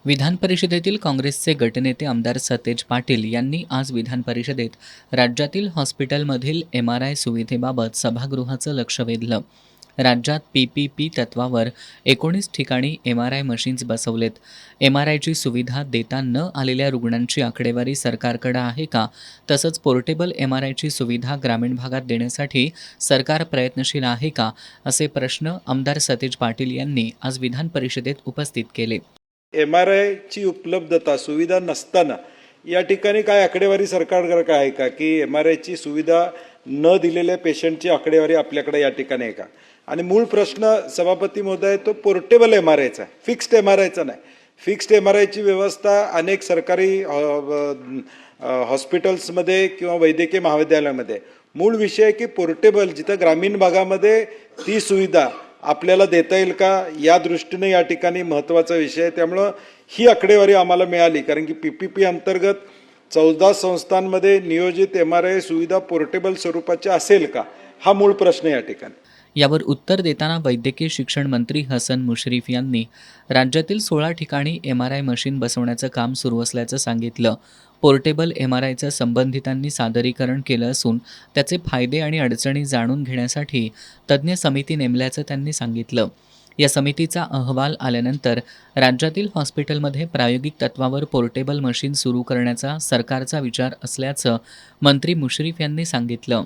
विधान परिषदेतील काँग्रेसचे गटनेते आमदार सतेज पाटील यांनी आज विधान परिषदेत राज्यातील हॉस्पिटलमधील MRI सुविधेबाबत सभागृहाचं लक्ष वेधलं. राज्यात PPP तत्वावर 19 ठिकाणी MRI मशीन्स बसवलेत. MRIची सुविधा देता न आलेल्या रुग्णांची आकडेवारी सरकारकडे आहे का? तसंच पोर्टेबल MRIची सुविधा ग्रामीण भागात देण्यासाठी सरकार प्रयत्नशील आहे का? असे प्रश्न आमदार सतेज पाटील यांनी आज विधान परिषदेत उपस्थित केले. MRIची उपलब्धता सुविधा नसताना या ठिकाणी काय आकडेवारी सरकारकडे आहे का की MRIची सुविधा न दिलेल्या पेशंटची आकडेवारी आपल्याकडे या ठिकाणी आहे का? आणि मूळ प्रश्न सभापती महोदय तो पोर्टेबल MRIचा आहे, फिक्स्ड MRIचा नाही. फिक्स्ड MRIची व्यवस्था अनेक सरकारी हॉस्पिटल्समध्ये किंवा वैद्यकीय महाविद्यालयामध्ये. मूळ विषय आहे की पोर्टेबल जिथं ग्रामीण भागामध्ये ती सुविधा आपल्याला देता येईल का या दृष्टीने या ठिकाणी महत्त्वाचा विषय आहे. त्यामुळं ही आकडेवारी आम्हाला मिळाली कारण की PPP अंतर्गत 14 संस्थांमध्ये नियोजित MRI सुविधा पोर्टेबल स्वरूपाची असेल का हा मूळ प्रश्न या ठिकाणी. यावर उत्तर देताना वैद्यकीय शिक्षण मंत्री हसन मुश्रीफ यांनी राज्यातील 16 ठिकाणी MRI मशीन बसवण्याचं काम सुरू असल्याचं सांगितलं. पोर्टेबल MRIचं संबंधितांनी सादरीकरण केलं असून त्याचे फायदे आणि अडचणी जाणून घेण्यासाठी तज्ज्ञ समिती नेमल्याचं त्यांनी सांगितलं. या समितीचा अहवाल आल्यानंतर राज्यातील हॉस्पिटलमध्ये प्रायोगिक तत्वावर पोर्टेबल मशीन सुरू करण्याचा सरकारचा विचार असल्याचं मंत्री मुश्रीफ यांनी सांगितलं.